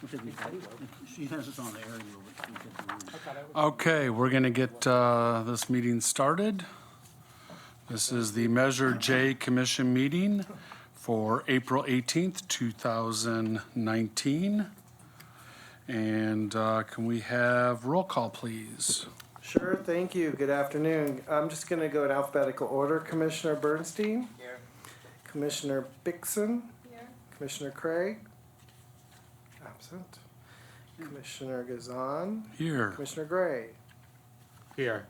She has us on the aerial, but she said the room. Okay, we're going to get this meeting started. This is the Measure J Commission meeting for April 18th, 2019. And can we have roll call, please? Sure, thank you. Good afternoon. I'm just going to go in alphabetical order. Commissioner Bernstein? Here. Commissioner Bixson? Here. Commissioner Craig? Absent. Commissioner Gazan? Here. Commissioner Gray? Here.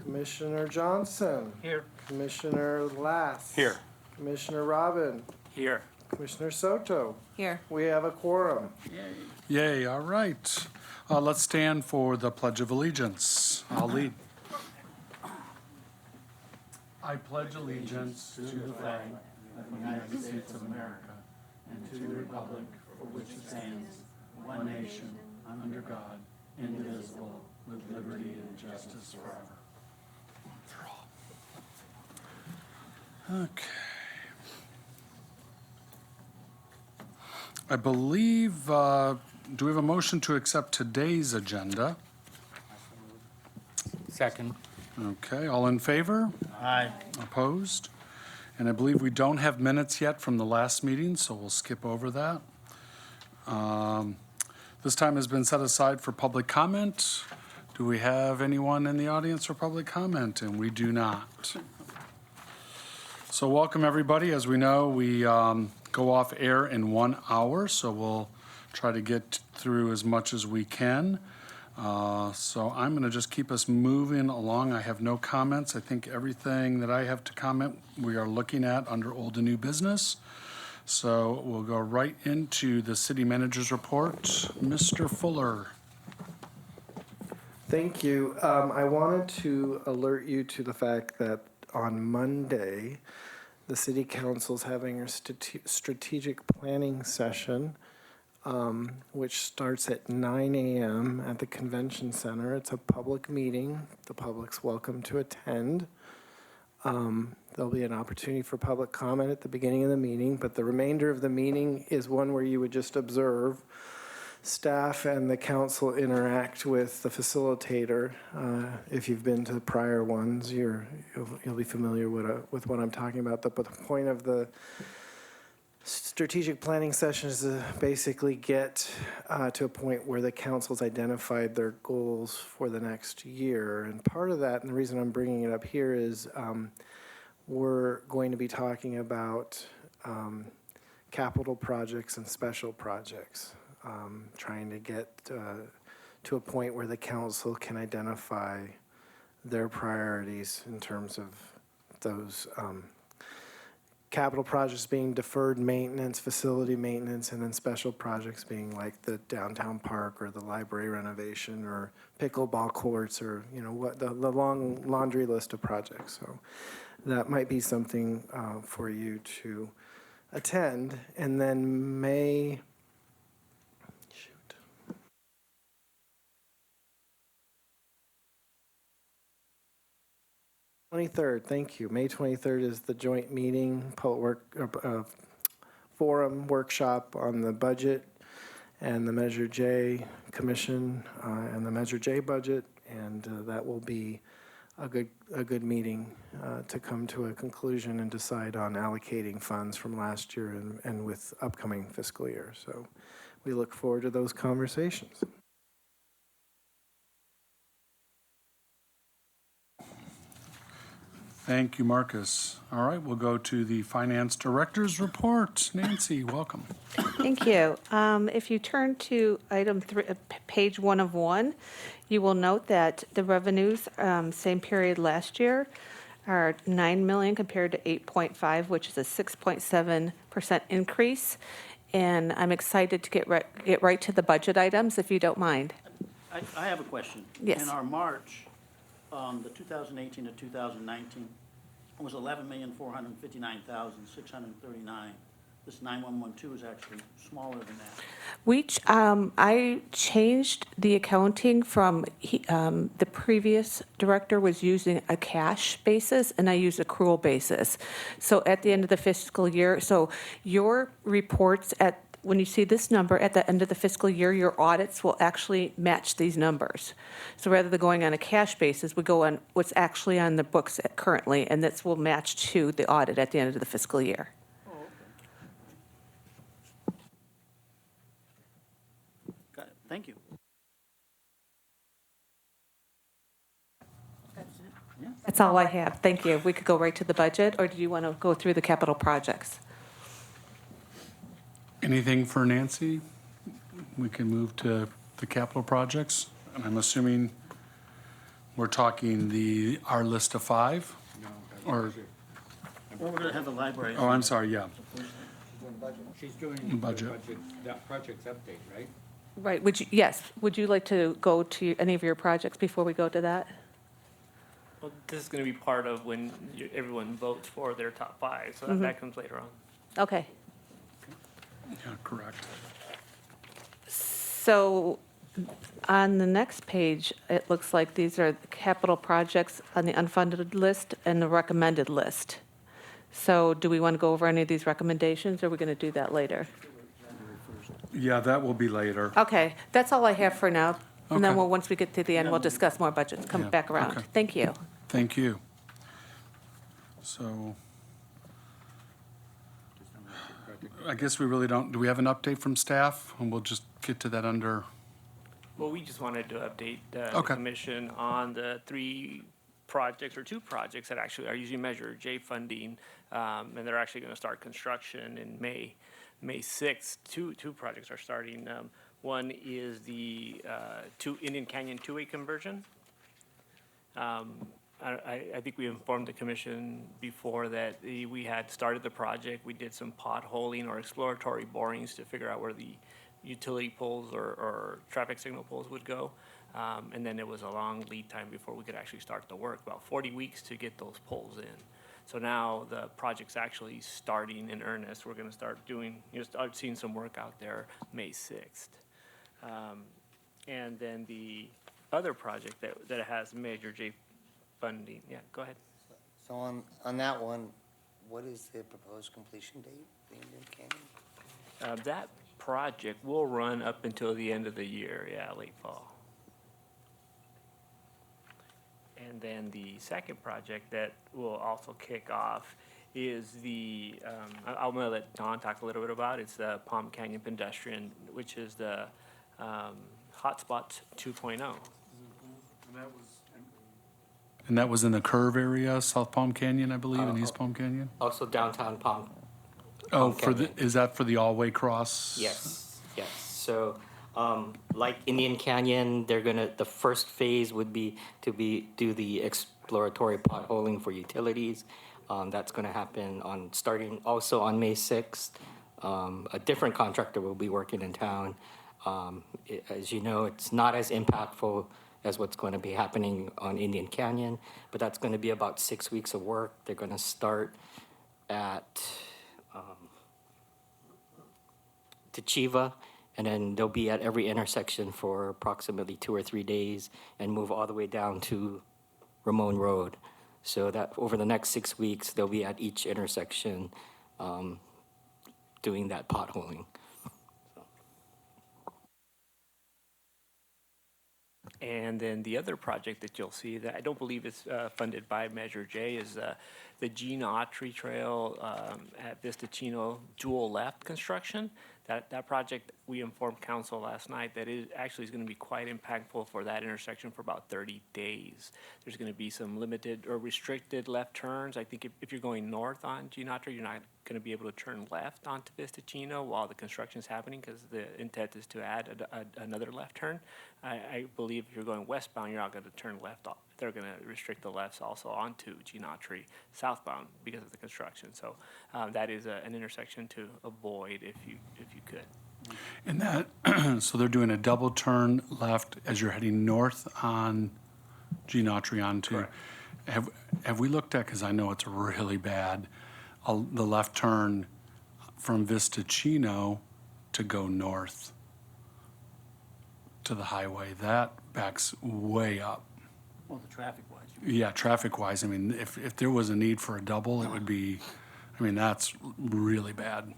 Commissioner Johnson? Here. Commissioner Lass? Here. Commissioner Robin? Here. Commissioner Soto? Here. We have a quorum. Yay, all right. Let's stand for the Pledge of Allegiance. I'll lead. I pledge allegiance to the flag of the United States of America and to the republic for which it stands, one nation, under God, indivisible, with liberty and justice forever. Okay. I believe, do we have a motion to accept today's agenda? Second. Okay, all in favor? Aye. Opposed? And I believe we don't have minutes yet from the last meeting, so we'll skip over that. This time has been set aside for public comment. Do we have anyone in the audience for public comment? And we do not. So welcome, everybody. As we know, we go off air in 1 hour, so we'll try to get through as much as we can. So I'm going to just keep us moving along. I have no comments. I think everything that I have to comment, we are looking at under old and new business. So we'll go right into the city manager's report. Mr. Fuller. Thank you. I wanted to alert you to the fact that on Monday, the city council's having a strategic planning session, which starts at 9 a.m. at the convention center. It's a public meeting. The public's welcome to attend. There'll be an opportunity for public comment at the beginning of the meeting, but the remainder of the meeting is one where you would just observe staff and the council interact with the facilitator. If you've been to the prior ones, you'll be familiar with what I'm talking about. But the point of the strategic planning session is to basically get to a point where the council's identified their goals for the next year. And part of that, and the reason I'm bringing it up here is we're going to be talking about capital projects and special projects. Trying to get to a point where the council can identify their priorities in terms of those capital projects being deferred maintenance, facility maintenance, and then special projects being like the downtown park or the library renovation or pickleball courts or, you know, what the long laundry list of projects. So that might be something for you to attend. And then May 23rd, thank you. May 23rd is the joint meeting, forum workshop on the budget and the Measure J Commission and the Measure J budget, and that will be a good meeting to come to a conclusion and decide on allocating funds from last year and with upcoming fiscal year. So we look forward to those conversations. Thank you, Marcus. All right, we'll go to the Finance Director's report. Nancy, welcome. Thank you. If you turn to item 3, page 1 of 1, you will note that the revenues, same period last year, are $9 million compared to 8.5, which is a 6.7% increase. And I'm excited to get right to the budget items, if you don't mind. I have a question. Yes. In our March, the 2018 to 2019 was 11,459,639. This 9112 is actually smaller than that. I changed the accounting from, the previous director was using a cash basis, and I used accrual basis. So at the end of the fiscal year, so your reports at when you see this number at the end of the fiscal year, your audits will actually match these numbers. So rather than going on a cash basis, we go on what's actually on the books currently, and this will match to the audit at the end of the fiscal year. Got it. Thank you. That's all I have. Thank you. We could go right to the budget, or do you want to go through the capital projects? Anything for Nancy? We can move to the capital projects. And I'm assuming we're talking our list of 5? Or, Well, we're gonna have the library. oh, I'm sorry, yeah. She's doing Budget. that project's update, right? Right, yes. Would you like to go to any of your projects before we go to that? Well, this is going to be part of when everyone votes for their top 5, so that comes later on. Okay. Yeah, correct. So on the next page, it looks like these are the capital projects on the unfunded list and the recommended list. So do we want to go over any of these recommendations, or are we going to do that later? Yeah, that will be later. Okay, that's all I have for now. And then Okay. once we get to the end, we'll discuss more budgets, come Yeah, back around. okay. Thank you. Thank you. So I guess we really don't, do we have an update from staff? And we'll just get to that under, Well, we just wanted to update the Okay. commission on the 3 projects or 2 projects that actually are using Measure J funding, and they're actually going to start construction in May 6th. Two projects are starting. One is the Indian Canyon two-way conversion. I think we informed the commission before that we had started the project. We did some potholing or exploratory borings to figure out where the utility poles or traffic signal poles would go. And then it was a long lead time before we could actually start the work, about 40 weeks to get those poles in. So now the project's actually starting in earnest. We're going to start start seeing some work out there May 6th. And then the other project that has Measure J funding, yeah, go ahead. So on that one, what is the proposed completion date, the Indian Canyon? That project will run up until the end of the year, yeah, late fall. And then the second project that will also kick off is I'm going to let Don talk a little bit about it. It's the Palm Canyon Pedestrian, which is the Hotspots 2.0. and that was in the Curve area, South Palm Canyon, I believe, and East Palm Canyon? Also downtown Palm. Oh, Canyon. is that for the all-way cross? Yes, yes. So, like Indian Canyon, the first phase would be to do the exploratory potholing for utilities. That's gonna happen starting also on May 6th. A different contractor will be working in town. As you know, it's not as impactful as what's going to be happening on Indian Canyon, but that's going to be about 6 weeks of work. They're going to start at Tachiva, and then they'll be at every intersection for approximately 2 or 3 days and move all the way down to Ramon Road. So that over the next 6 weeks, they'll be at each intersection doing that potholing. And then the other project that you'll see that I don't believe is funded by Measure J is the Gene Autry Trail at Vista Chino dual left construction. That project, we informed council last night that it actually is going to be quite impactful for that intersection for about 30 days. There's going to be some limited or restricted left turns. I think if you're going north on Gene Autry, you're not going to be able to turn left onto Vista Chino while the construction is happening, because the intent is to add another left turn. I believe if you're going westbound, you're not going to turn left off. They're going to restrict the lefts also onto Gene Autry southbound because of the construction. So that is an intersection to avoid if you could. And that, so they're doing a double turn left as you're heading north on Gene Autry onto. Correct. Have we looked at, because I know it's really bad, the left turn from Vista Chino to go north to the highway, that backs way up. Well, the traffic wise. Yeah, traffic-wise, I mean, if there was a need for a double, it would be, I mean, that's really bad.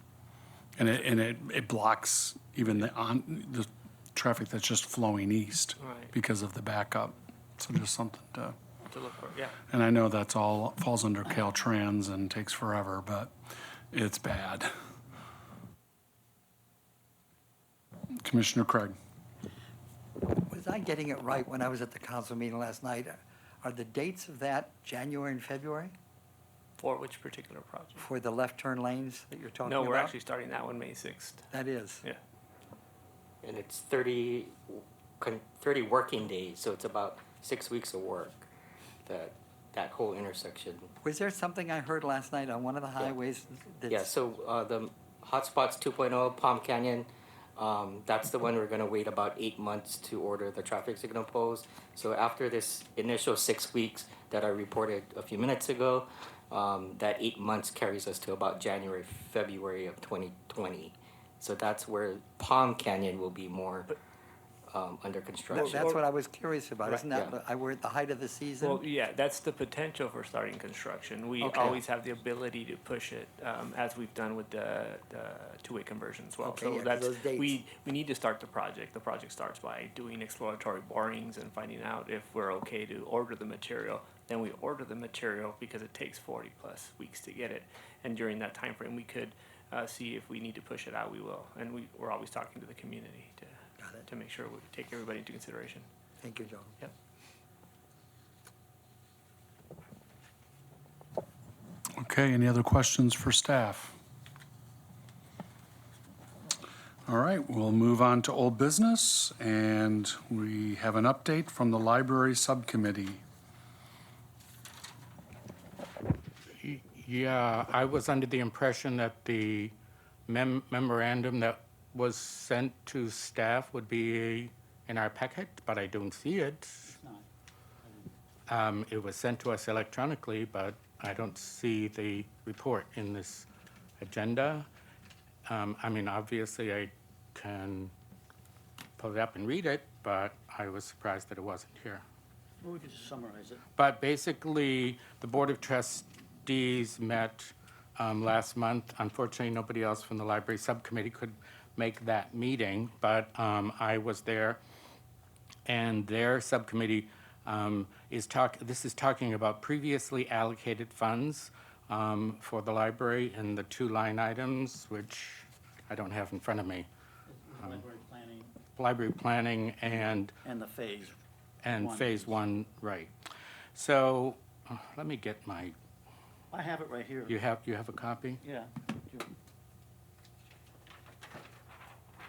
And it blocks even the traffic that's just flowing east Right. because of the backup. So just something to, To look for, yeah. and I know that's all falls under Caltrans and takes forever, but it's bad. Commissioner Craig. Was I getting it right when I was at the council meeting last night? Are the dates of that January and February For which particular project? for the left turn lanes that you're talking No, about? we're actually starting that one May 6th. That is. Yeah. And it's 30 working days, so it's about 6 weeks of work, that whole intersection. Was there something I heard last night on one of the highways that's? Yeah, so the Hotspots 2.0, Palm Canyon, that's the one we're gonna wait about 8 months to order the traffic signal poles. So after this initial 6 weeks that I reported a few minutes ago, that 8 months carries us to about January, February of 2020. So that's where Palm Canyon will be more under construction. That's what I was curious about. Isn't Right, that, we're at the height of the season? Well, yeah, that's the potential for starting construction. We Okay. always have the ability to push it, as we've done with the two-way conversion as well. Okay, So yeah, 'cause that's, those dates. we need to start the project. The project starts by doing exploratory borings and finding out if we're okay to order the material. Then we order the material because it takes 40-plus weeks to get it. And during that time frame, we could see if we need to push it out, we will. And we're always talking to the community Got it. to make sure we take everybody into consideration. Thank you, Joe. Yep. Okay, any other questions for staff? All right, we'll move on to old business, and we have an update from the library subcommittee. Yeah, I was under the impression that the memorandum that was sent to staff would be in our packet, but I don't see it. It was sent to us electronically, but I don't see the report in this agenda. I mean, obviously, I can pull it up and read it, but I was surprised that it wasn't here. Well, we could just summarize it. But basically, the Board of Trustees met last month. Unfortunately, nobody else from the library subcommittee could make that meeting, but I was there. And their subcommittee this is talking about previously allocated funds for the library and the two line items, which I don't have in front of me. Library planning Library planning and and the phase. and One. phase one, right. So, let me get my, I have it right here. you have a copy? Yeah.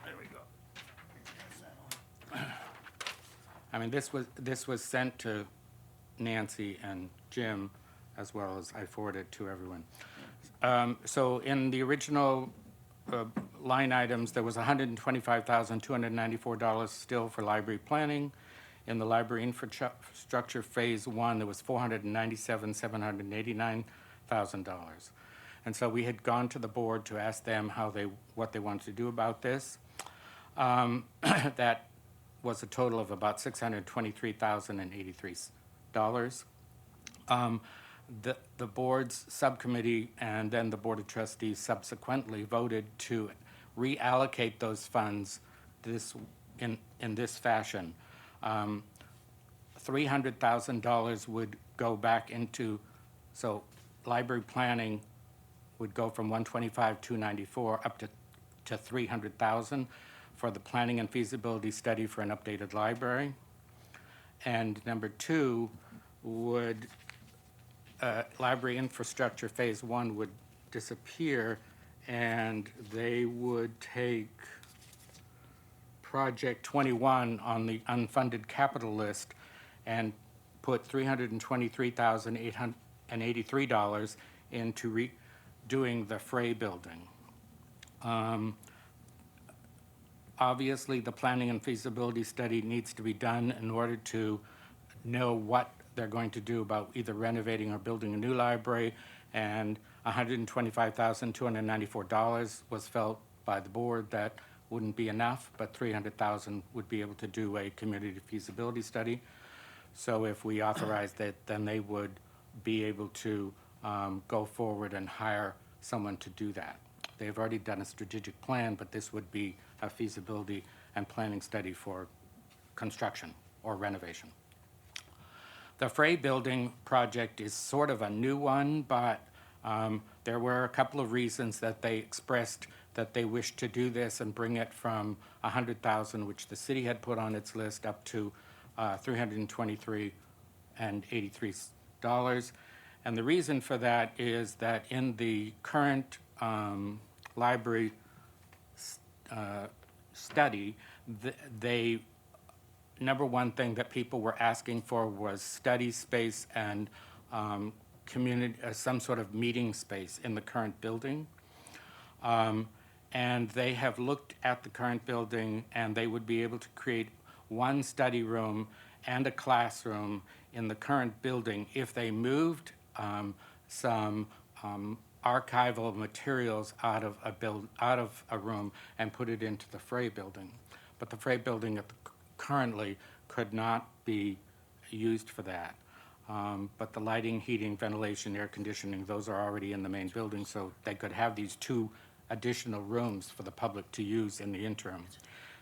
There we go. I mean, this was sent to Nancy and Jim, as well as I forwarded to everyone. So in the original line items, there was $125,294 still for library planning. In the library infrastructure phase one, there was $497,789,000. And so we had gone to the board to ask them what they wanted to do about this. That was a total of about $623,083. The board's subcommittee and then the Board of Trustees subsequently voted to reallocate those funds in this fashion. $300,000 would go back into, so library planning would go from 125,294 up to 300,000 for the planning and feasibility study for an updated library. And number two would, library infrastructure phase one would disappear, and they would take project 21 on the unfunded capital list and put $323,883 into redoing the Frey building. Obviously, the planning and feasibility study needs to be done in order to know what they're going to do about either renovating or building a new library, and $125,294 was felt by the board that wouldn't be enough, but $300,000 would be able to do a community feasibility study. So if we authorize that, then they would be able to go forward and hire someone to do that. They've already done a strategic plan, but this would be a feasibility and planning study for construction or renovation. The Frey Building project is sort of a new one, but there were a couple of reasons that they expressed that they wished to do this and bring it from $100,000, which the city had put on its list, up to $323.83. And the reason for that is that in the current library study, they number one thing that people were asking for was study space and community, some sort of meeting space in the current building. And they have looked at the current building, and they would be able to create one study room and a classroom in the current building if they moved some archival materials out of a room and put it into the Frey Building. But the Frey Building currently could not be used for that. But the lighting, heating, ventilation, air conditioning, those are already in the main building, so they could have these 2 additional rooms for the public to use in the interim.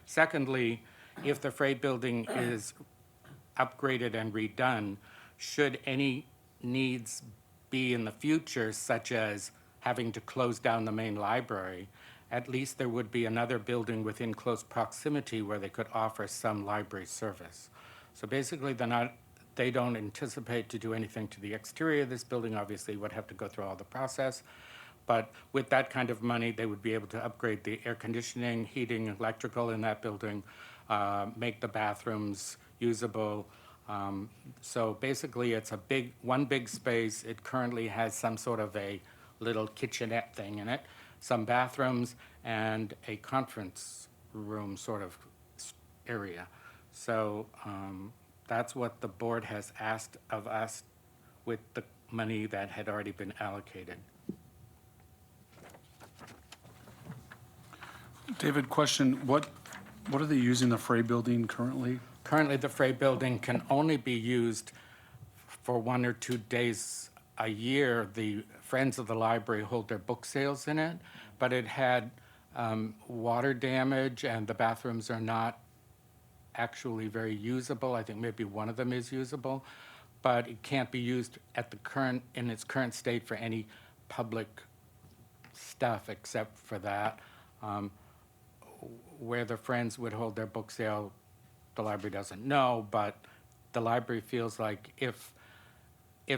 Secondly, if the Frey Building is upgraded and redone, should any needs be in the future, such as having to close down the main library, at least there would be another building within close proximity where they could offer some library service. So basically, they don't anticipate to do anything to the exterior of this building. Obviously, would have to go through all the process. But with that kind of money, they would be able to upgrade the air conditioning, heating, electrical in that building, make the bathrooms usable. So basically, it's one big space. It currently has some sort of a little kitchenette thing in it, some bathrooms, and a conference room sort of area. So that's what the board has asked of us with the money that had already been allocated. David, question, what are they using the Frey Building currently? Currently, the Frey Building can only be used for 1 or 2 days a year. The Friends of the Library hold their book sales in it, but it had water damage, and the bathrooms are not actually very usable. I think maybe one of them is usable, but it can't be used in its current state for any public stuff except for that. Where the Friends would hold their book sale, the library doesn't know, but the library feels like if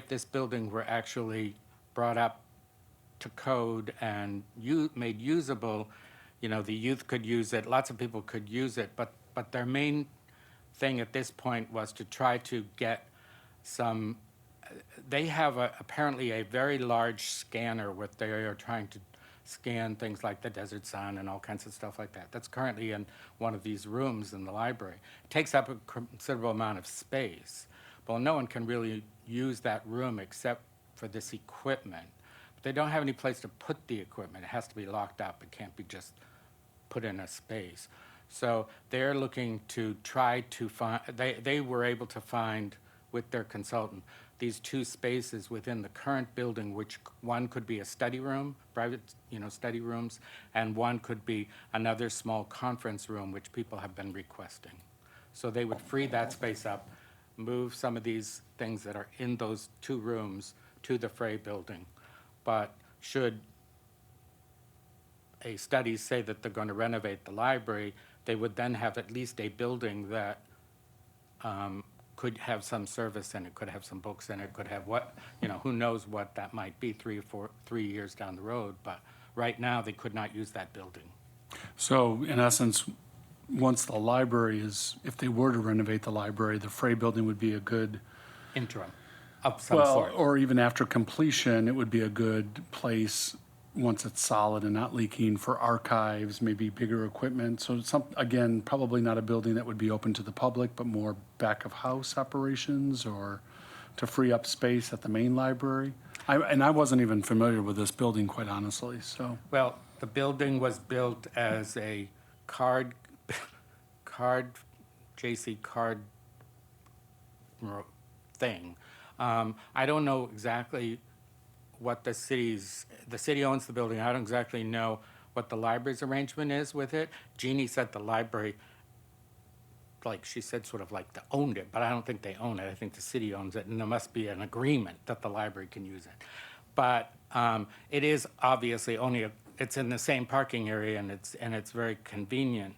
this building were actually brought up to code and made usable, the youth could use it, lots of people could use it, but their main thing at this point was to try to get some, they have apparently a very large scanner where they are trying to scan things like the desert sun and all kinds of stuff like that. That's currently in one of these rooms in the library. It takes up a considerable amount of space. Well, no one can really use that room except for this equipment. But they don't have any place to put the equipment. It has to be locked up. It can't be just put in a space. So they're looking to try to find, they were able to find with their consultant these 2 spaces within the current building, which one could be a study room, private, study rooms, and one could be another small conference room, which people have been requesting. So they would free that space up, move some of these things that are in those 2 rooms to the Frey Building. But should a study say that they're going to renovate the library, they would then have at least a building that could have some service in it, could have some books in it, could have who knows what that might be 3 years down the road. But right now, they could not use that building. So in essence, once the library if they were to renovate the library, the Frey Building would be a good, Interim of some sort. or even after completion, it would be a good place once it's solid and not leaking for archives, maybe bigger equipment. So again, probably not a building that would be open to the public, but more back of house operations or to free up space at the main library. I wasn't even familiar with this building, quite honestly, so. Well, the building was built as a JC card thing. I don't know exactly what the city owns the building. I don't exactly know what the library's arrangement is with it. Jeannie said the library, like she said, sort of like they owned it, but I don't think they own it. I think the city owns it, and there must be an agreement that the library can use it. But it is obviously it's in the same parking area, and it's very convenient.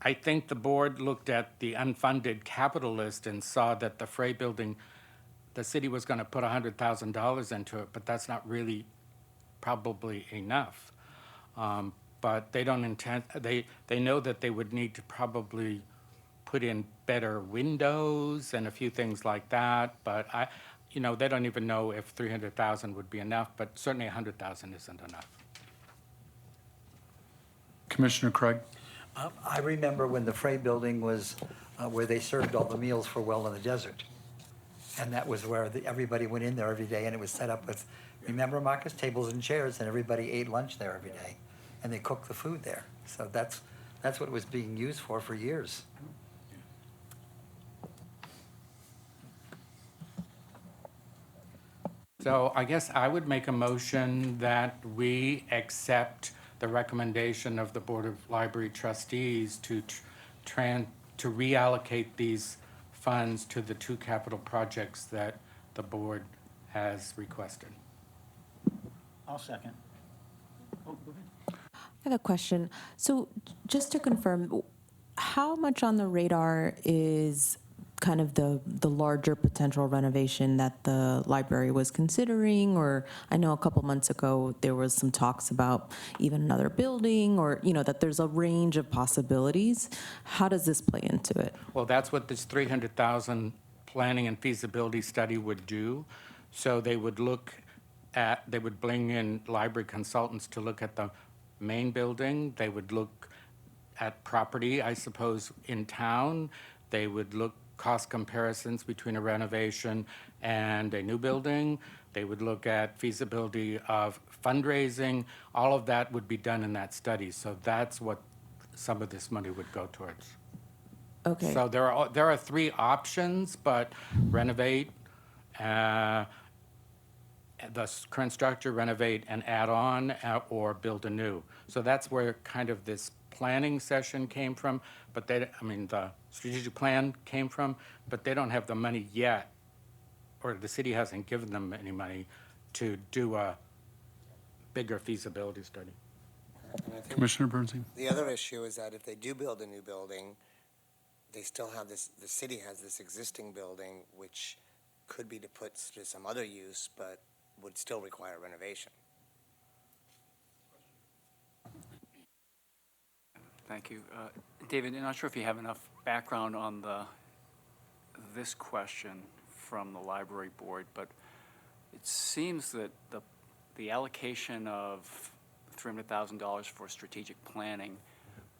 I think the board looked at the unfunded capital list and saw that the Frey building, the city was going to put $100,000 into it, but that's not really probably enough. But they don't intend, they know that they would need to probably put in better windows and a few things like that, but they don't even know if 300,000 would be enough, but certainly 100,000 isn't enough. Commissioner Craig? I remember when the Frey building was where they served all the meals for Well in the Desert. And that was where everybody went in there every day, and it was set up with, remember, Marcus, tables and chairs, and everybody ate lunch there every day. And they cooked the food there. So that's what it was being used for years. So I guess I would make a motion that we accept the recommendation of the Board of Library Trustees to reallocate these funds to the two capital projects that the board has requested. I'll second. Oh, go ahead. I have a question. So just to confirm, how much on the radar is kind of the larger potential renovation that the library was considering? Or I know a couple months ago there was some talks about even another building, or that there's a range of possibilities. How does this play into it? Well, that's what this 300,000 planning and feasibility study would do. So they would bring in library consultants to look at the main building. They would look at property, I suppose, in town. They would look cost comparisons between a renovation and a new building. They would look at feasibility of fundraising. All of that would be done in that study. So that's what some of this money would go towards. Okay. So there are three options, but renovate, the current structure, renovate and add on, or build a new. So that's where kind of this planning session came from, but the strategic plan came from, but they don't have the money yet, or the city hasn't given them any money to do a bigger feasibility study. And I think Commissioner Bernstein? the other issue is that if they do build a new building, they still have the city has this existing building, which could be to put to some other use, but would still require renovation. Thank you. David, I'm not sure if you have enough background on this question from the library board, but it seems that the allocation of $300,000 for strategic planning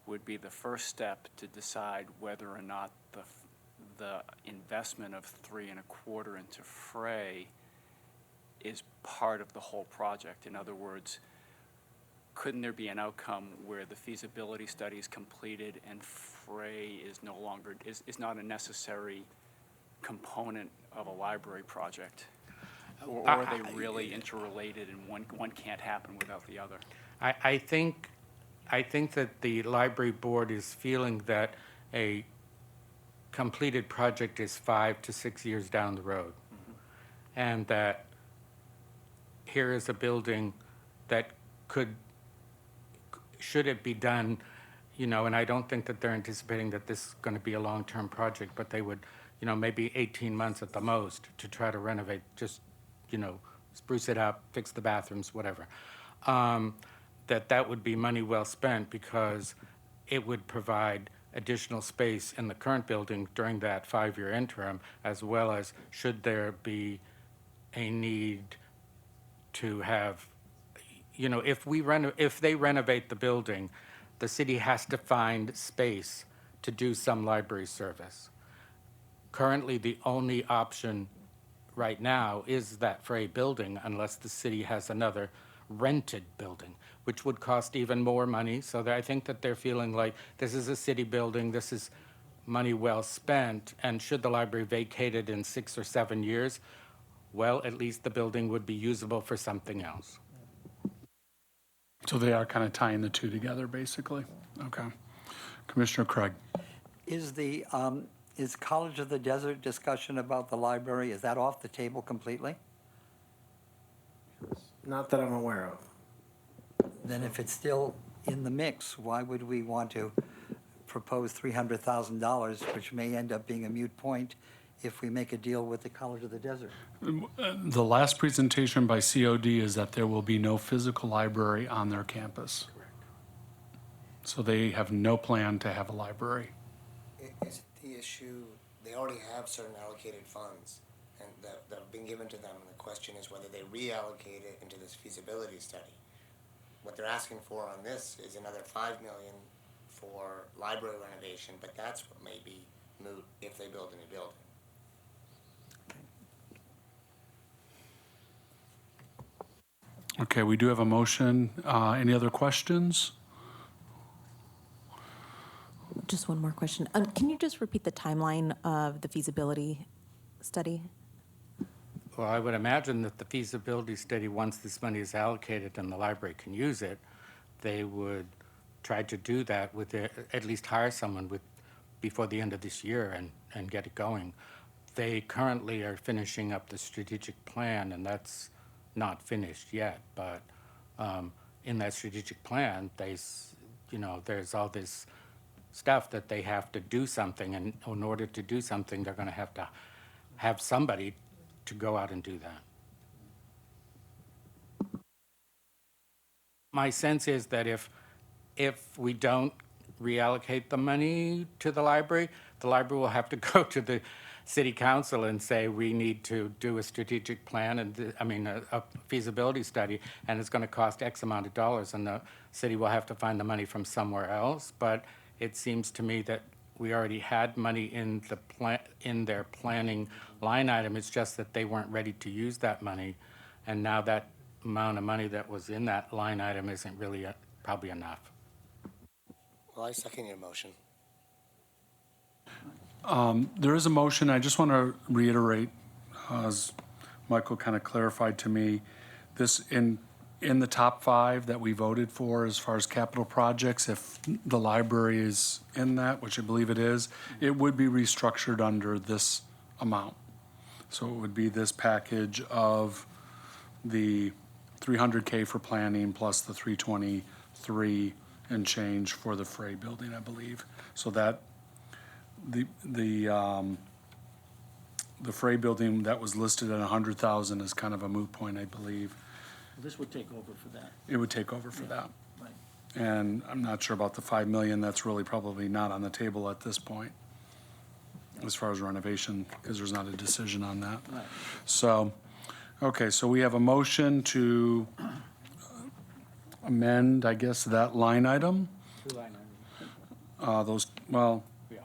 would be the first step to decide whether or not the investment of $3.25 million into Frey is part of the whole project. In other words, couldn't there be an outcome where the feasibility study is completed and Frey is no longer is not a necessary component of a library project? Or are they really interrelated and one can't happen without the other? I think that the library board is feeling that a completed project is 5 to 6 years down the road. Mm-hmm. And that here is a building that should it be done, and I don't think that they're anticipating that this is going to be a long-term project, but they would, maybe 18 months at the most to try to renovate, just, spruce it up, fix the bathrooms, whatever. That would be money well spent because it would provide additional space in the current building during that 5-year interim, as well as should there be a need to have, if they renovate the building, the city has to find space to do some library service. Currently, the only option right now is that Frey building, unless the city has another rented building, which would cost even more money. So I think that they're feeling like this is a city building, this is money well spent, and should the library vacate it in 6 or 7 years, well, at least the building would be usable for something else. So they are kind of tying the two together, basically. Okay. Commissioner Craig? Is the, is College of the Desert discussion about the library, is that off the table completely? Not that I'm aware of. Then if it's still in the mix, why would we want to propose $300,000, which may end up being a moot point if we make a deal with the College of the Desert? The last presentation by COD is that there will be no physical library on their campus. So they have no plan to have a library. Is the issue, they already have certain allocated funds and that have been given to them, and the question is whether they reallocate it into this feasibility study. What they're asking for on this is another $5 million for library renovation, but that's what may be moot if they build a new building. Okay, we do have a motion. Any other questions? Just one more question. Can you just repeat the timeline of the feasibility study? Well, I would imagine that the feasibility study, once this money is allocated and the library can use it, they would try to do that with, at least hire someone before the end of this year and get it going. They currently are finishing up the strategic plan, and that's not finished yet, but in that strategic plan, there's all this stuff that they have to do something, and in order to do something, they're going to have somebody to go out and do that. My sense is that if we don't reallocate the money to the library will have to go to the city council and say, we need to do a strategic plan and, a feasibility study, and it's going to cost X amount of dollars, and the city will have to find the money from somewhere else. But it seems to me that we already had money in their planning line item. It's just that they weren't ready to use that money, and now that amount of money that was in that line item isn't really probably enough. Well, I second your motion. There is a motion. I just want to reiterate, as Michael kind of clarified to me, this in the top 5 that we voted for as far as capital projects, if the library is in that, which I believe it is, it would be restructured under this amount. So it would be this package of the $300K for planning plus the $323 and change for the Frey building, I believe. So that the Frey building that was listed at 100,000 is kind of a moot point, I believe. This would take over for that. It would take over for that. Right. And I'm not sure about the 5 million. That's really probably not on the table at this point as far as renovation, because there's not a decision on that. Right. So, okay, so we have a motion to amend, I guess, that line item. Two line items. Those, well, Yeah.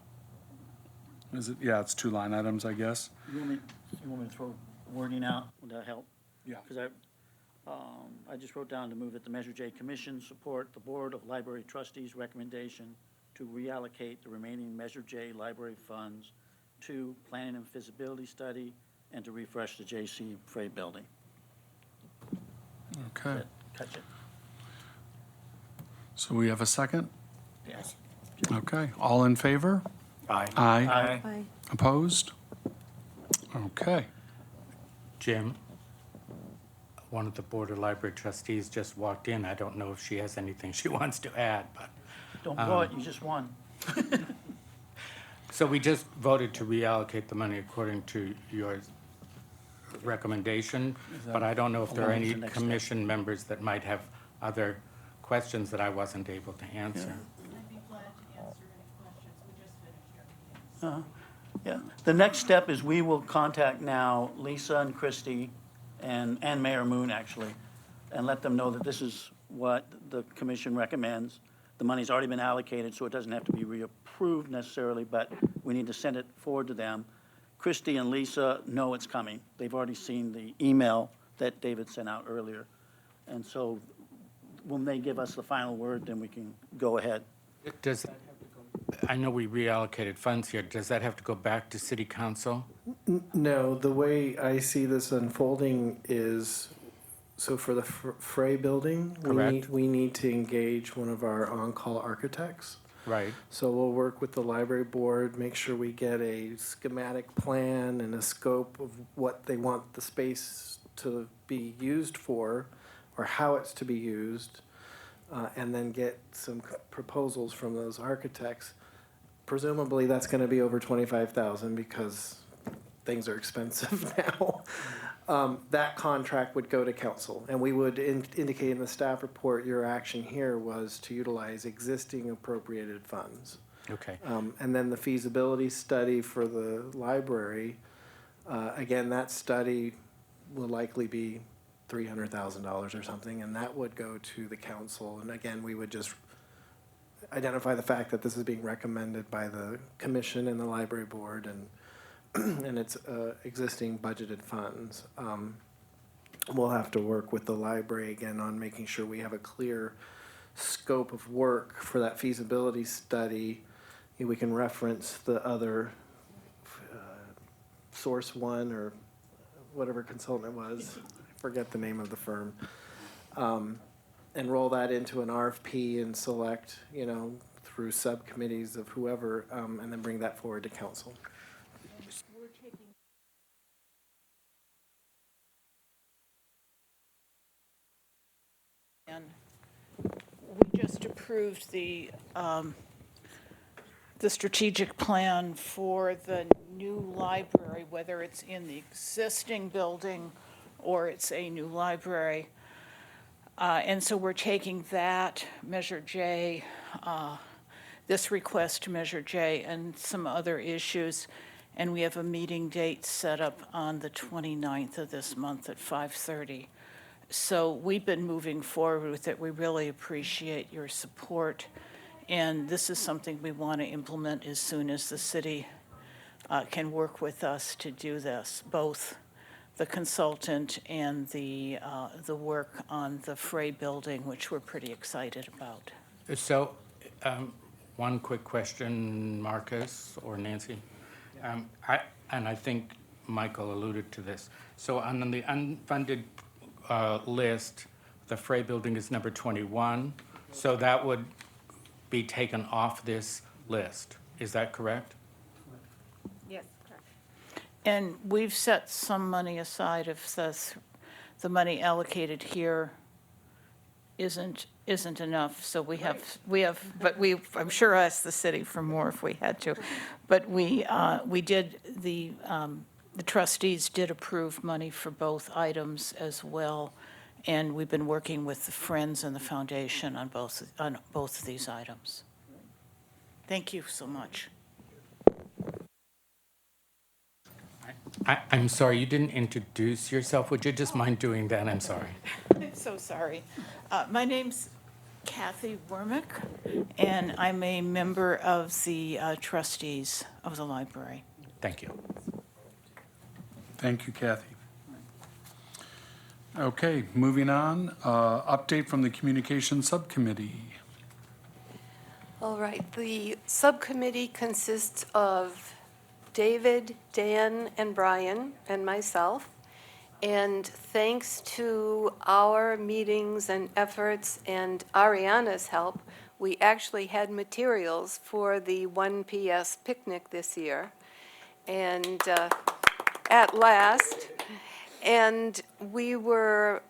is it, yeah, it's 2 line items, I guess. You want me to throw wording out? Would that help? Yeah. Because I just wrote down to move that the Measure J Commission support the Board of Library Trustees' recommendation to reallocate the remaining Measure J library funds to planning and feasibility study and to refresh the J.C. Frey building. Okay, Catch it. so we have a second? Yes. Okay, all in favor? Aye. Aye. Aye. Opposed? Okay. Jim, one of the Board of Library Trustees just walked in. I don't know if she has anything she wants to add, but. Don't blow it, you just won. So we just voted to reallocate the money according to your recommendation, but I don't know if there are Along with any the next step. commission members that might have other questions that I wasn't able to answer. Yeah, the next step is we will contact now Lisa and Christie and Mayor Moon, actually, and let them know that this is what the commission recommends. The money's already been allocated, so it doesn't have to be reapproved necessarily, but we need to send it forward to them. Christie and Lisa know it's coming. They've already seen the email that David sent out earlier. And so when they give us the final word, then we can go ahead. Does, I know we reallocated funds here. Does that have to go back to city council? No, the way I see this unfolding is, so for the Frey building, Correct. we need to engage one of our on-call architects. Right. So we'll work with the library board, make sure we get a schematic plan and a scope of what they want the space to be used for, or how it's to be used, and then get some proposals from those architects. Presumably, that's gonna be over 25,000 because things are expensive now. That contract would go to council, and we would indicate in the staff report, your action here was to utilize existing appropriated funds. Okay. And then the feasibility study for the library, again, that study will likely be $300,000 or something, and that would go to the council. And again, we would just identify the fact that this is being recommended by the commission and the library board, and and it's existing budgeted funds. We'll have to work with the library again on making sure we have a clear scope of work for that feasibility study. We can reference the other Source One or whatever consultant it was, I forget the name of the firm, and roll that into an RFP and select, through subcommittees of whoever, and then bring that forward to council. And we just approved the strategic plan for the new library, whether it's in the existing building or it's a new library. And so we're taking that, Measure J, this request to Measure J, and some other issues, and we have a meeting date set up on the 29th of this month at 5:30. So we've been moving forward with it. We really appreciate your support, and this is something we want to implement as soon as the city can work with us to do this, both the consultant and the work on the Frey building, which we're pretty excited about. So, one quick question, Marcus or Nancy. I think Michael alluded to this. So on the unfunded list, the Frey building is number 21. So that would be taken off this list. Is that correct? Yes, correct. And we've set some money aside if the money allocated here isn't enough, so we have, but I'm sure asked the city for more if we had to. But we did, the trustees did approve money for both items as well, and we've been working with the Friends and the Foundation on both of these items. Thank you so much. I'm sorry, you didn't introduce yourself. Would you just mind doing that? I'm sorry. I'm so sorry. My name's Kathy Wormick, and I'm a member of the trustees of the library. Thank you. Thank you, Kathy. Okay, moving on. Update from the Communications Subcommittee. All right, the subcommittee consists of David, Dan, and Brian, and myself. And thanks to our meetings and efforts and Ariana's help, we actually had materials for the 1 PS picnic this year. And at last, and we were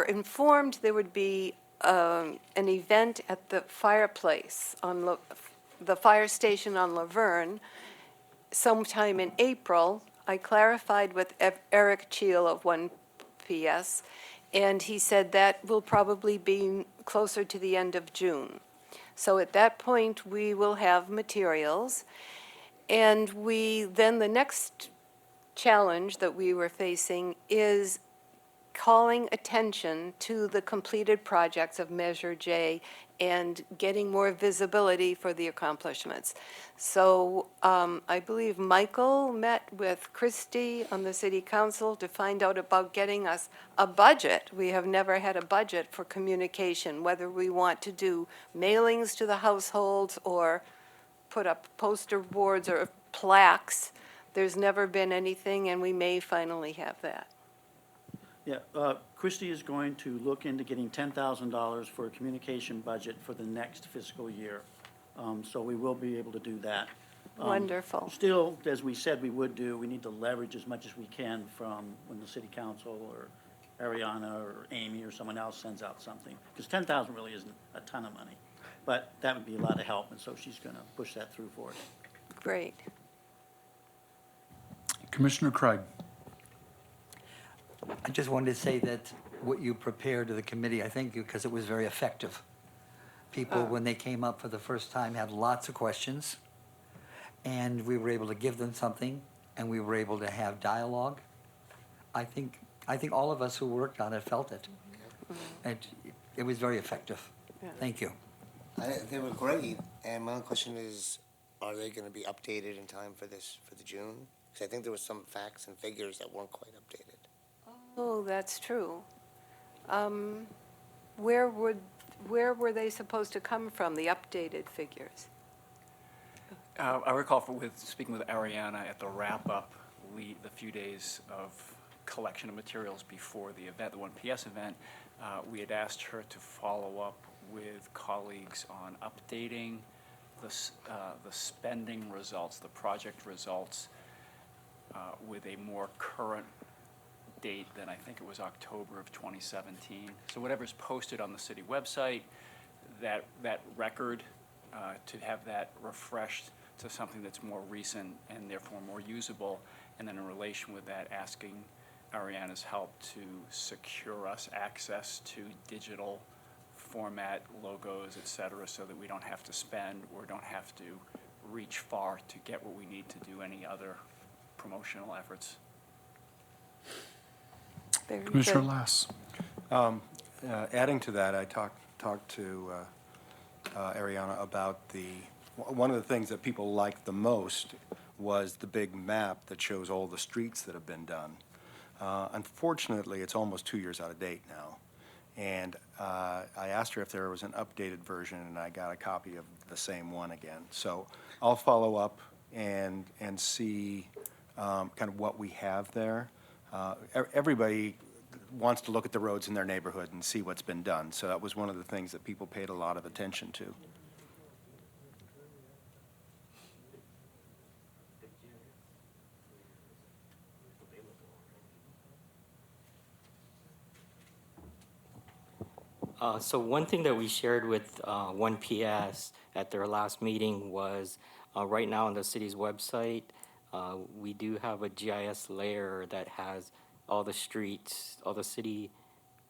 informed there would be an event at the fireplace on the fire station on Laverne sometime in April. I clarified with Eric Cheel of 1 PS, and he said that will probably be closer to the end of June. So at that point, we will have materials. And then the next challenge that we were facing is calling attention to the completed projects of Measure J and getting more visibility for the accomplishments. So I believe Michael met with Christie on the city council to find out about getting us a budget. We have never had a budget for communication, whether we want to do mailings to the households or put up poster boards or plaques. There's never been anything, and we may finally have that. Yeah, Christie is going to look into getting $10,000 for a communication budget for the next fiscal year. So we will be able to do that. Wonderful. Still, as we said we would do, we need to leverage as much as we can from when the city council or Ariana or Amy or someone else sends out something. Because 10,000 really isn't a ton of money, but that would be a lot of help, and so she's going to push that through for us. Great. Commissioner Craig. I just wanted to say that what you prepared to the committee, I thank you, because it was very effective. People, when they came up for the first time, had lots of questions, and we were able to give them something, and we were able to have dialogue. I think all of us who worked on it felt it. It was very effective. Yeah. Thank you. They were great, and my only question is, are they gonna be updated in time for this, for the June? Because I think there was some facts and figures that weren't quite updated. Oh, that's true. Where were they supposed to come from, the updated figures? I recall with speaking with Ariana at the wrap-up, the few days of collection of materials before the event, the 1 PS event, we had asked her to follow up with colleagues on updating the spending results, the project results, with a more current date than I think it was October of 2017. So whatever's posted on the city website, that record, to have that refreshed to something that's more recent and therefore more usable, and then in relation with that, asking Ariana's help to secure us access to digital format logos, et cetera, so that we don't have to spend or don't have to reach far to get what we need to do any other promotional efforts. Very Commissioner good. Lass. Adding to that, I talked to Ariana about one of the things that people liked the most was the big map that shows all the streets that have been done. Unfortunately, it's almost 2 years out of date now. And I asked her if there was an updated version, and I got a copy of the same one again. So I'll follow up and see kind of what we have there. Everybody wants to look at the roads in their neighborhood and see what's been done. So that was one of the things that people paid a lot of attention to. So one thing that we shared with 1PS at their last meeting was, right now on the city's website, we do have a GIS layer that has all the streets, all the city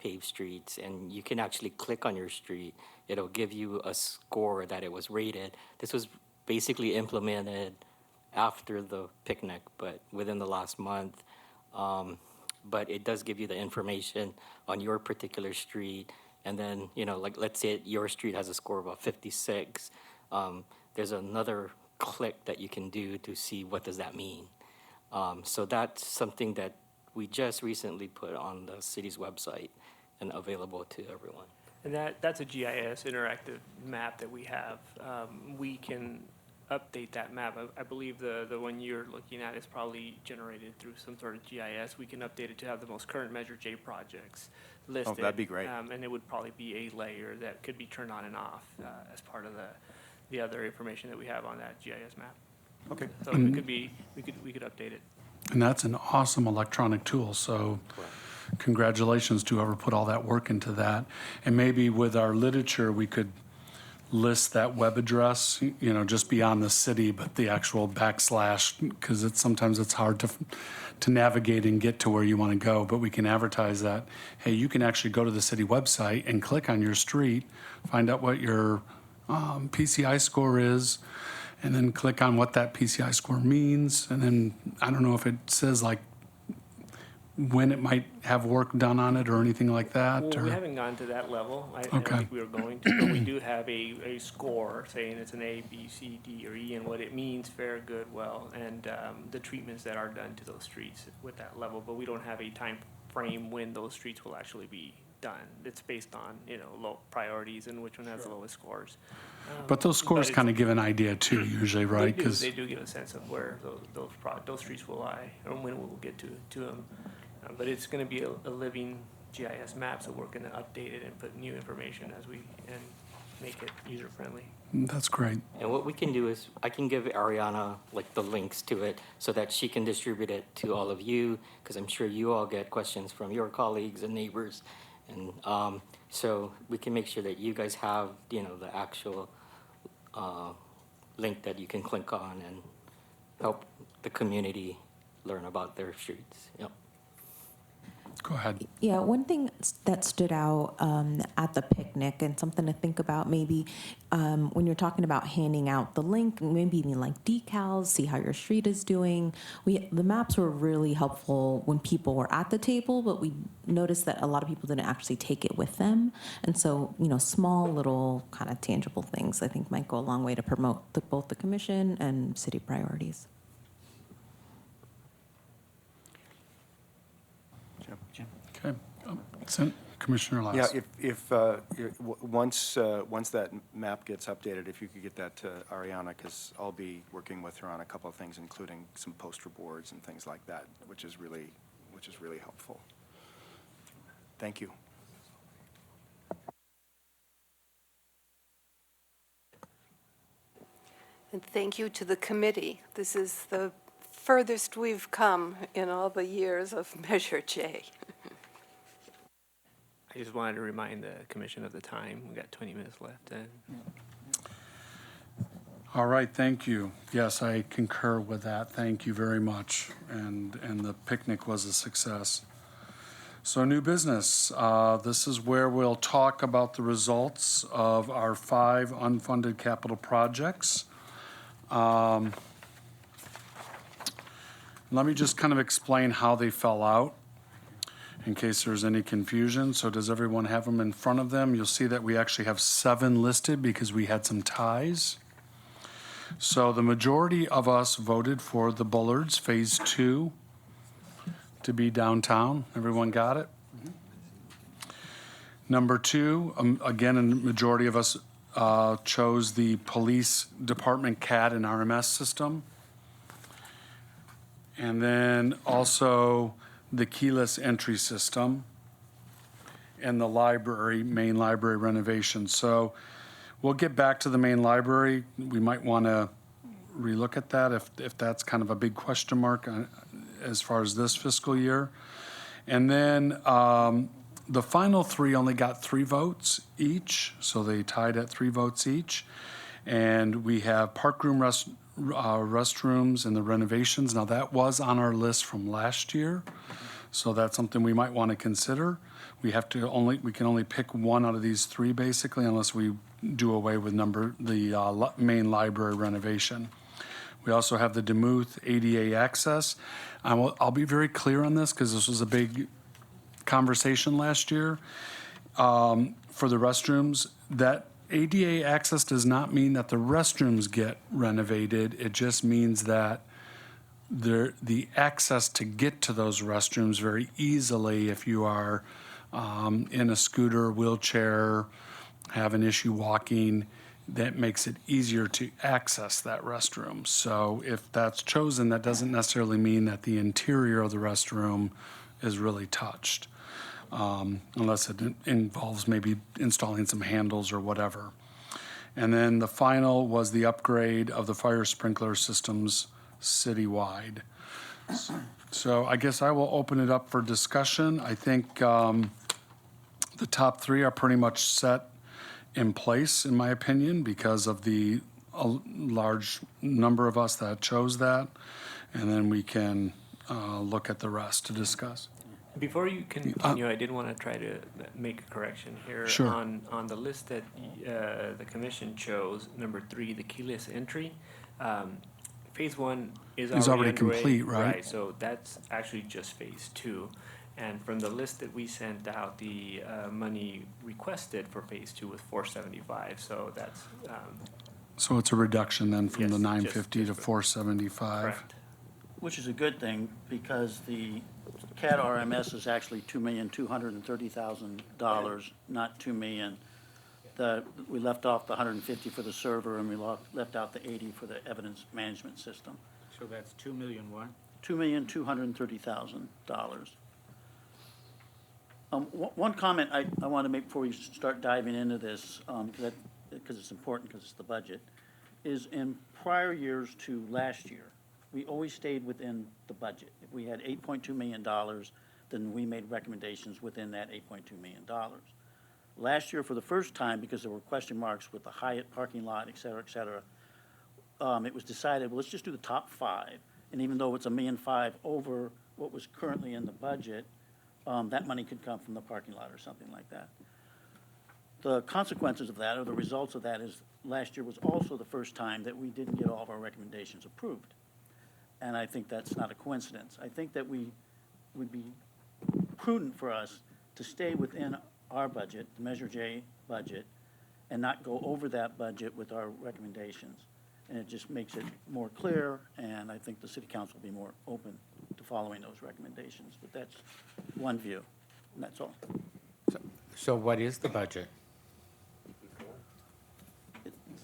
paved streets, and you can actually click on your street. It'll give you a score that it was rated. This was basically implemented after the picnic, but within the last month. But it does give you the information on your particular street. And then, like, let's say your street has a score of a 56. There's another click that you can do to see what does that mean. So that's something that we just recently put on the city's website and available to everyone. And that's a GIS interactive map that we have. We can update that map. I believe the one you're looking at is probably generated through some sort of GIS. We can update it to have the most current Measure J projects listed. Oh, that'd be great. And it would probably be a layer that could be turned on and off as part of the other information that we have on that GIS map. Okay. So it could be, we could update it. And that's an awesome electronic tool, so congratulations to whoever put all that work into that. And maybe with our literature, we could list that web address, just beyond the city, but the actual /, because sometimes it's hard to navigate and get to where you want to go, but we can advertise that, hey, you can actually go to the city website and click on your street, find out what your PCI score is, and then click on what that PCI score means. And then, I don't know if it says like when it might have work done on it or anything like that? Well, or? we haven't gone to that level. I don't Okay. think we were going to, but we do have a score saying it's an A, B, C, D, or E, and what it means, fair, good, well, and the treatments that are done to those streets with that level. But we don't have a time frame when those streets will actually be done. It's based on, low priorities and which one has the lowest scores. But those scores it's- kind of give an idea too, usually, right? They do, 'Cause- they do give a sense of where those streets will lie, or when we'll get to them. But it's gonna be a living GIS map, so we're gonna update it and put new information and make it user-friendly. That's great. And what we can do is, I can give Ariana like the links to it so that she can distribute it to all of you, because I'm sure you all get questions from your colleagues and neighbors. And so we can make sure that you guys have, the actual link that you can click on and help the community learn about their streets. Yep. Go ahead. Yeah, one thing that stood out at the picnic and something to think about maybe when you're talking about handing out the link, maybe even like decals, see how your street is doing. The maps were really helpful when people were at the table, but we noticed that a lot of people didn't actually take it with them. And so, small little kind of tangible things I think might go a long way to promote both the commission and city priorities. Okay. Commissioner Lass. Yeah, once that map gets updated, if you could get that to Ariana, because I'll be working with her on a couple of things, including some poster boards and things like that, which is really helpful. Thank you. And thank you to the committee. This is the furthest we've come in all the years of Measure J. I just wanted to remind the commission of the time. We got 20 minutes left. All right, thank you. Yes, I concur with that. Thank you very much. And the picnic was a success. So new business. This is where we'll talk about the results of our 5 unfunded capital projects. Let me just kind of explain how they fell out in case there's any confusion. So does everyone have them in front of them? You'll see that we actually have 7 listed because we had some ties. So the majority of us voted for the Bullards Phase 2 to be downtown. Everyone got it? Number 2, again, a majority of us chose the police department CAD and RMS system. And then also the keyless entry system and the main library renovation. So we'll get back to the main library. We might want to relook at that if that's kind of a big question mark as far as this fiscal year. And then the final 3 only got 3 votes each, so they tied at 3 votes each. And we have park room restrooms and the renovations. Now that was on our list from last year, so that's something we might want to consider. We can only pick one out of these 3 basically, unless we do away with the main library renovation. We also have the Demuth ADA access. I'll be very clear on this because this was a big conversation last year for the restrooms. That ADA access does not mean that the restrooms get renovated. It just means that the access to get to those restrooms very easily if you are in a scooter, wheelchair, have an issue walking, that makes it easier to access that restroom. So if that's chosen, that doesn't necessarily mean that the interior of the restroom is really touched, unless it involves maybe installing some handles or whatever. And then the final was the upgrade of the fire sprinkler systems citywide. So I guess I will open it up for discussion. I think the top 3 are pretty much set in place, in my opinion, because of the large number of us that chose that. And then we can look at the rest to discuss. Before you continue, I did want to try to make a correction here. Sure. On the list that the commission chose, number 3, the keyless entry, phase 1 is already underway. Complete, right? Right, so that's actually just phase 2. And from the list that we sent out, the money requested for phase 2 was $475, so that's. So it's a reduction then from Yes, the just- 950 to 475. Correct. Which is a good thing, because the CAD RMS is actually $2,230,000, not 2 million. We left off the 150 for the server, and we left out the 80 for the evidence management system. So that's 2 million what? $2,230,000. One comment I want to make before we start diving into this, because it's important, because it's the budget, is in prior years to last year, we always stayed within the budget. If we had $8.2 million, then we made recommendations within that $8.2 million. Last year, for the first time, because there were question marks with the Hyatt parking lot, et cetera, it was decided, well, let's just do the top 5. And even though it's $1.5 million over what was currently in the budget, that money could come from the parking lot or something like that. The consequences of that, or the results of that, is last year was also the first time that we didn't get all of our recommendations approved. And I think that's not a coincidence. I think that we would be prudent for us to stay within our budget, the Measure J budget, and not go over that budget with our recommendations. And it just makes it more clear, and I think the city council will be more open to following those recommendations. But that's one view, and that's all. So what is the budget?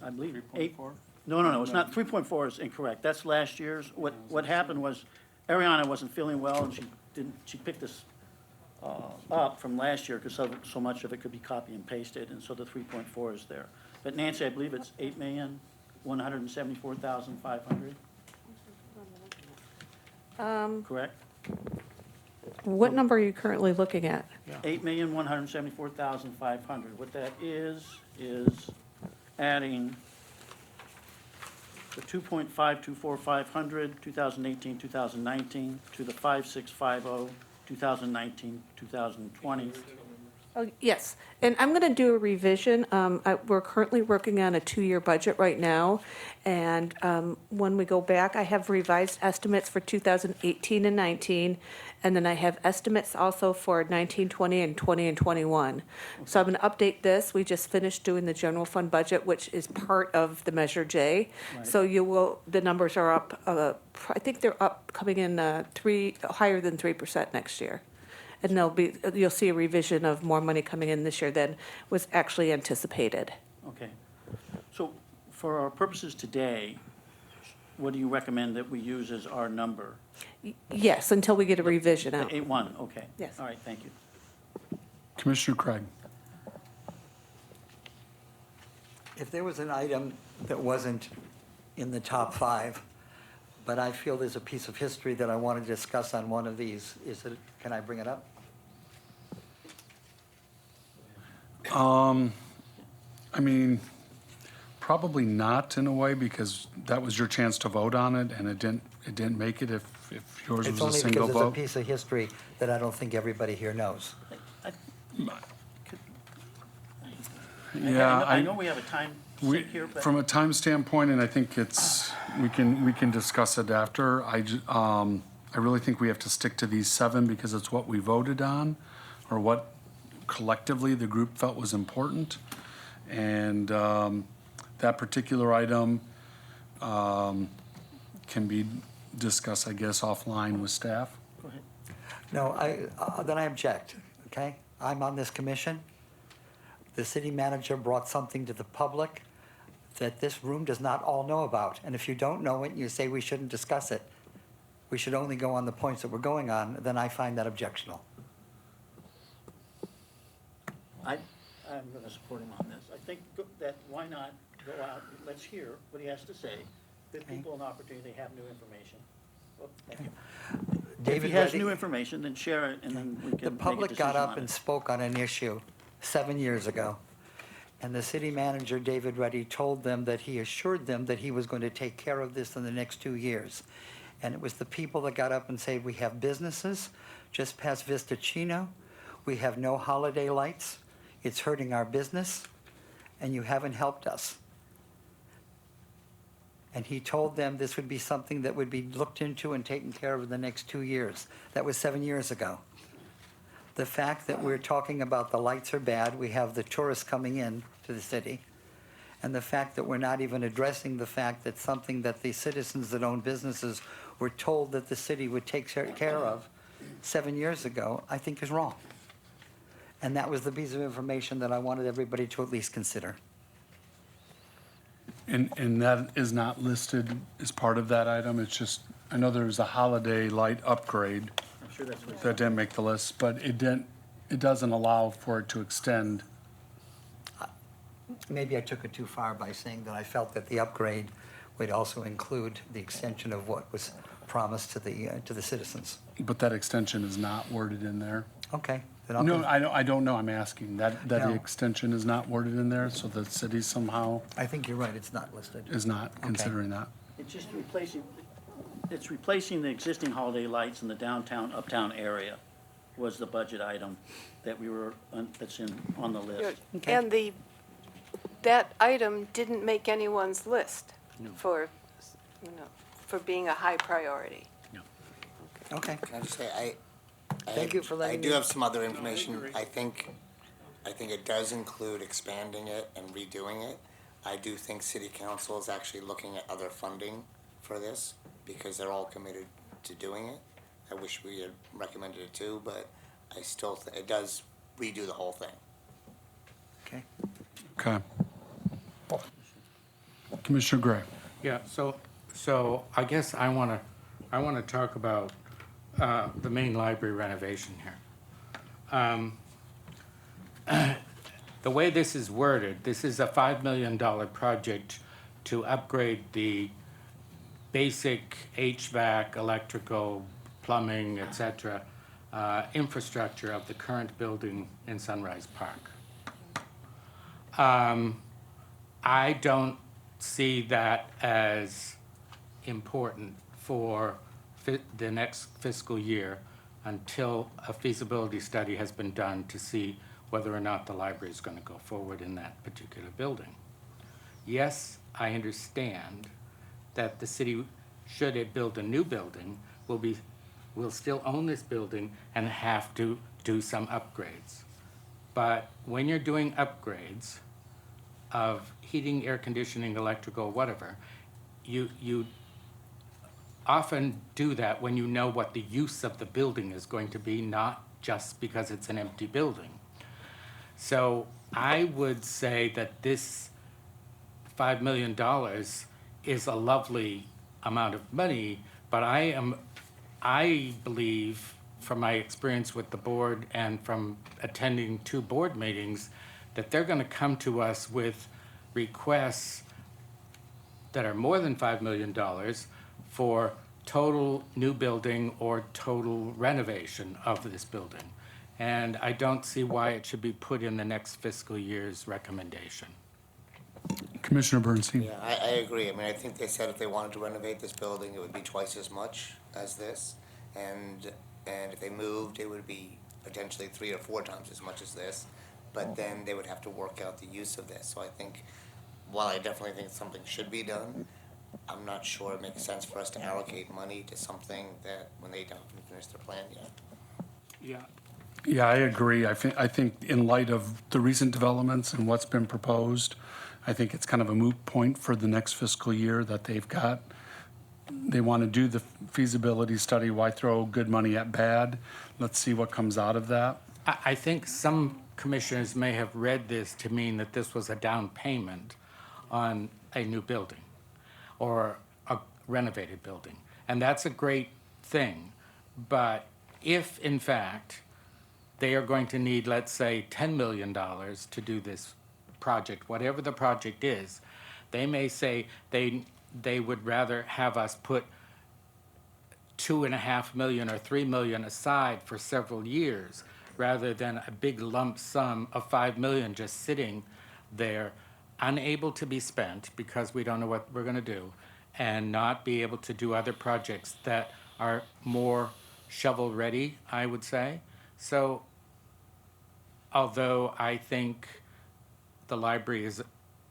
I believe 8.4? No, it's not, 3.4 is incorrect. That's last year's. What happened was Ariana wasn't feeling well, and she picked this up from last year because so much of it could be copy and pasted, and so the 3.4 is there. But Nancy, I believe it's 8,174,500. Correct? What number are you currently looking at? 8,174,500. What that is adding the 2.524500, 2018, 2019, to the 5650, 2019, 2020. Oh, yes, and I'm going to do a revision. We're currently working on a 2-year budget right now, and when we go back, I have revised estimates for 2018 and 19, and then I have estimates also for 19, 20, and 20 and 21. So I'm going to update this. We just finished doing the general fund budget, which is part of the Measure J. Right. So the numbers are up, I think they're up, coming in higher than 3% next year. And you'll see a revision of more money coming in this year than was actually anticipated. Okay. So for our purposes today, what do you recommend that we use as our number? Yes, until we get a revision The out. 8.1, okay. Yes. All right, thank you. Commissioner Craig. If there was an item that wasn't in the top 5, but I feel there's a piece of history that I want to discuss on one of these, can I bring it up? I mean, probably not in a way, because that was your chance to vote on it, and it didn't make it if yours was a single It's only because it's a vote. piece of history that I don't think everybody here knows. Yeah, I know we have a time sink here, but. From a time standpoint, and I think we can discuss it after, I really think we have to stick to these 7 because it's what we voted on, or what collectively the group felt was important. And that particular item can be discussed, I guess, offline with staff. Go ahead. No, then I object, okay? I'm on this commission. The city manager brought something to the public that this room does not all know about. And if you don't know it, and you say we shouldn't discuss it, we should only go on the points that we're going on, then I find that objectionable. I'm going to support him on this. I think that why not go out, let's hear what he has to say, give people an opportunity, they have new information. Well, thank you. If he David has Reddy- new information, then share it, and then we can The make a public got decision up on and it. spoke on an issue 7 years ago. And the city manager, David Reddy, told them that he assured them that he was going to take care of this in the next 2 years. And it was the people that got up and said, we have businesses just past Vista Chino. We have no holiday lights. It's hurting our business, and you haven't helped us. And he told them this would be something that would be looked into and taken care of in the next 2 years. That was 7 years ago. The fact that we're talking about the lights are bad, we have the tourists coming in to the city, and the fact that we're not even addressing the fact that something that the citizens that own businesses were told that the city would take care of 7 years ago, I think is wrong. And that was the piece of information that I wanted everybody to at least consider. And that is not listed as part of that item, it's just, I know there was a holiday light upgrade I'm sure that's what. that didn't make the list, but it doesn't allow for it to extend. Maybe I took it too far by saying that I felt that the upgrade would also include the extension of what was promised to the citizens. But that extension is not worded in there. Okay, then I'll. No, I don't know, I'm asking, that the No. extension is not worded in there, so the city somehow I think you're right, it's not listed. is not considering that. It's just replacing the existing holiday lights in the downtown, uptown area was the budget item that we were, that's on the list. Okay. And that item didn't make anyone's list for, for being a high priority. Okay. Can I just say, Thank you for letting I do me- have some other information. I think it does include expanding it and redoing it. I do think city council is actually looking at other funding for this because they're all committed to doing it. I wish we had recommended it too, but I still, it does redo the whole thing. Okay. Okay. Commissioner Gray. Yeah, so I guess I want to talk about the main library renovation here. The way this is worded, this is a $5 million project to upgrade the basic HVAC, electrical, plumbing, et cetera, infrastructure of the current building in Sunrise Park. I don't see that as important for the next fiscal year until a feasibility study has been done to see whether or not the library is going to go forward in that particular building. Yes, I understand that the city, should it build a new building, will still own this building and have to do some upgrades. But when you're doing upgrades of heating, air conditioning, electrical, whatever, you often do that when you know what the use of the building is going to be, not just because it's an empty building. So I would say that this $5 million is a lovely amount of money, but I believe from my experience with the board and from attending 2 board meetings that they're going to come to us with requests that are more than $5 million for total new building or total renovation of this building. And I don't see why it should be put in the next fiscal year's recommendation. Commissioner Bernstein. Yeah, I agree. I mean, I think they said if they wanted to renovate this building, it would be twice as much as this. And if they moved, it would be potentially 3 or 4 times as much as this. But then they would have to work out the use of this. So I think, while I definitely think something should be done, I'm not sure it makes sense for us to allocate money to something that, when they don't finish their plan yet. Yeah. Yeah, I agree. I think in light of the recent developments and what's been proposed, I think it's kind of a moot point for the next fiscal year that they've got. They want to do the feasibility study. Why throw good money at bad? Let's see what comes out of that. I think some commissioners may have read this to mean that this was a down payment on a new building or a renovated building. And that's a great thing. But if, in fact, they are going to need, let's say, $10 million to do this project, whatever the project is, they may say they would rather have us put $2.5 million or $3 million aside for several years rather than a big lump sum of $5 million just sitting there, unable to be spent because we don't know what we're going to do, and not be able to do other projects that are more shovel-ready, I would say. So, although I think the library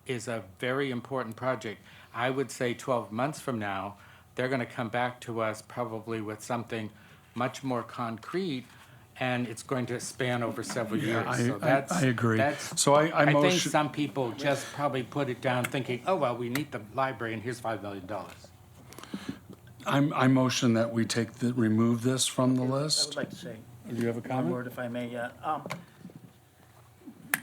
is a very important project, I would say 12 months from now, they're going to come back to us probably with something much more concrete, and it's going to span over several years. So I agree. That's, So I think motion, some people just probably put it down thinking, oh, well, we need the library and here's $5 million. I motion that we remove this from the I list. would like to say Do you have a one comment? word, if I may.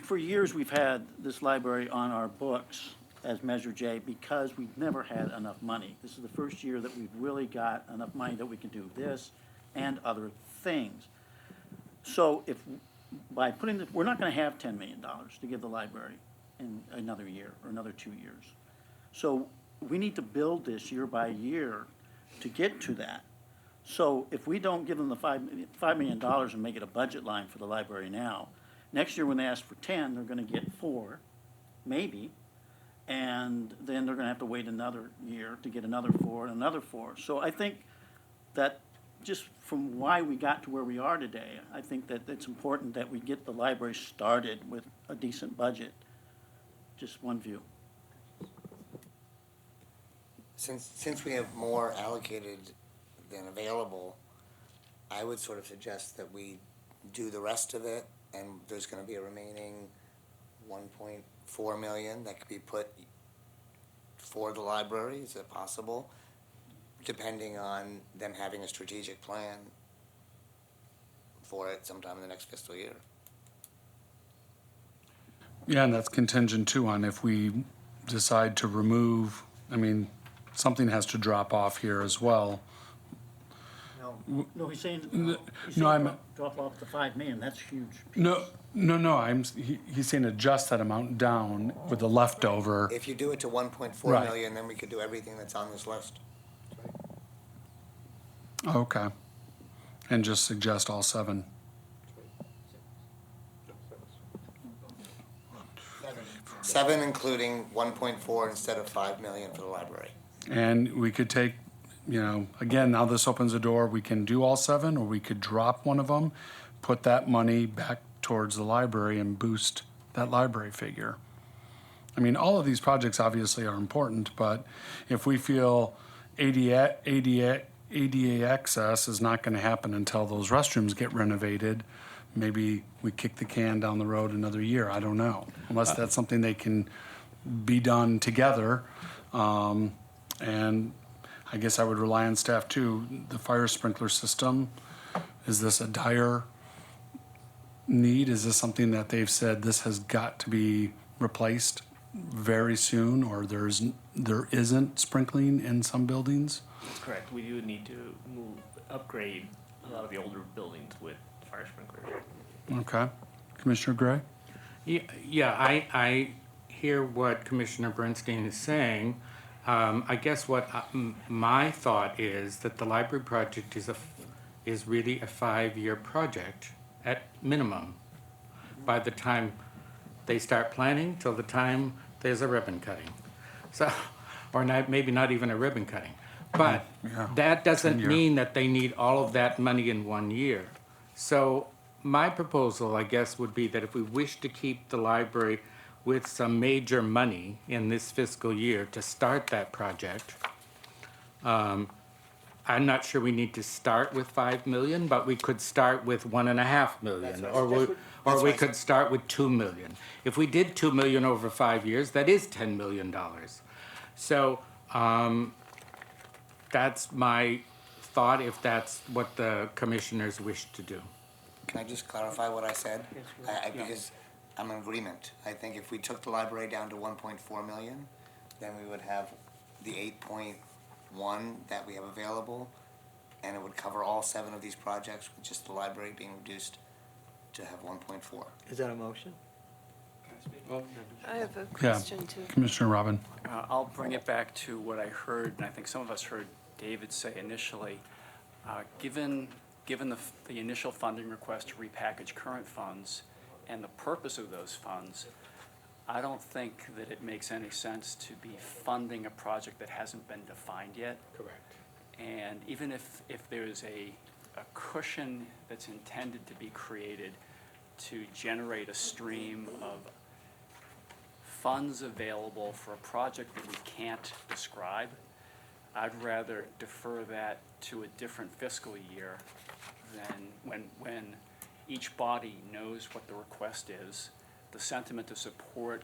For years, we've had this library on our books as Measure J because we've never had enough money. This is the first year that we've really got enough money that we can do this and other things. So if, by putting we're not gonna have $10 million to give the library in another year or another 2 years. So we need to build this year by year to get to that. So if we don't give them the $5 million and make it a budget line for the library now, next year when they ask for 10, they're gonna get 4, maybe. And then they're gonna have to wait another year to get another 4 and another 4. So I think that just from why we got to where we are today, I think that it's important that we get the library started with a decent budget. Just one view. Since we have more allocated than available, I would sort of suggest that we do the rest of it, and there's gonna be a remaining 1.4 million that could be put for the library. Is it possible? Depending on them having a strategic plan for it sometime in the next fiscal year. Yeah, and that's contingent too on if we decide to remove, I mean, something has to drop off here as well. No, he's saying, I'm- drop off the 5 million, that's huge. No, he's saying adjust that amount down with the leftover. If you do it to 1.4 Right. million, then we could do everything that's on this list. Okay. And just suggest all 7. Seven, including 1.4 instead of 5 million for the library. And we could take, again, now this opens the door, we can do all 7, or we could drop one of them, put that money back towards the library and boost that library figure. I mean, all of these projects obviously are important, but if we feel ADA access is not gonna happen until those restrooms get renovated, maybe we kick the can down the road another year, I don't know. Unless that's something they can be done together. And I guess I would rely on staff too. The fire sprinkler system, is this a dire need? Is this something that they've said this has got to be replaced very soon, or there isn't sprinkling in some buildings? That's correct. We do need to upgrade a lot of the older buildings with fire sprinklers. Okay. Commissioner Gray? Yeah, I hear what Commissioner Bernstein is saying. I guess what my thought is that the library project is really a 5-year project at minimum. By the time they start planning till the time there's a ribbon cutting. So, or maybe not even a ribbon cutting. But that doesn't mean that they need all of that money in 1 year. So my proposal, I guess, would be that if we wish to keep the library with some major money in this fiscal year to start that project, I'm not sure we need to start with 5 million, but we could start with 1.5 million, or we could start with 2 million. If we did 2 million over 5 years, that is $10 million. So that's my thought, if that's what the commissioners wish to do. Can I just clarify what I said? Because I'm in agreement. I think if we took the library down to 1.4 million, then we would have the 8.1 that we have available, and it would cover all 7 of these projects with just the library being reduced to have 1.4. Is that a motion? I have a Yeah. question too. Commissioner Robin? I'll bring it back to what I heard, and I think some of us heard David say initially. Given the initial funding request to repackage current funds and the purpose of those funds, I don't think that it makes any sense to be funding a project that hasn't been defined yet. Correct. And even if there's a cushion that's intended to be created to generate a stream of funds available for a project that we can't describe, I'd rather defer that to a different fiscal year than when each body knows what the request is. The sentiment of support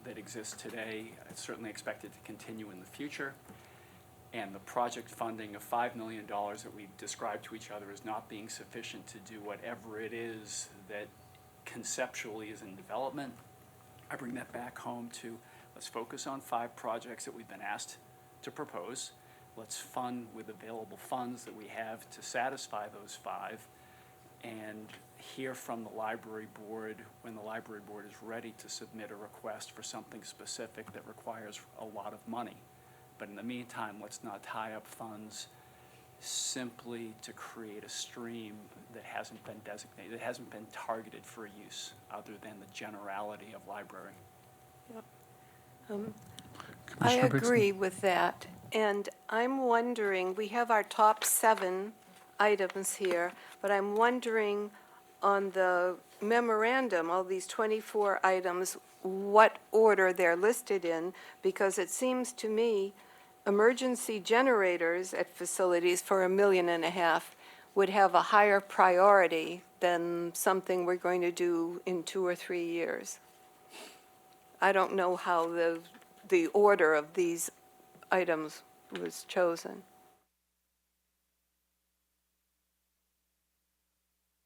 that exists today, I certainly expect it to continue in the future. and the project funding of $5 million that we described to each other as not being sufficient to do whatever it is that conceptually is in development, I bring that back home to, let's focus on 5 projects that we've been asked to propose. Let's fund with available funds that we have to satisfy those 5, and hear from the library board when the library board is ready to submit a request for something specific that requires a lot of money. But in the meantime, let's not tie up funds simply to create a stream that hasn't been designated, that hasn't been targeted for use other than the generality of library. I Commissioner Bixby? agree with that, and I'm wondering, we have our top 7 items here, but I'm wondering on the memorandum, all these 24 items, what order they're listed in, because it seems to me emergency generators at facilities for $1.5 million would have a higher priority than something we're going to do in 2 or 3 years. I don't know how the order of these items was chosen.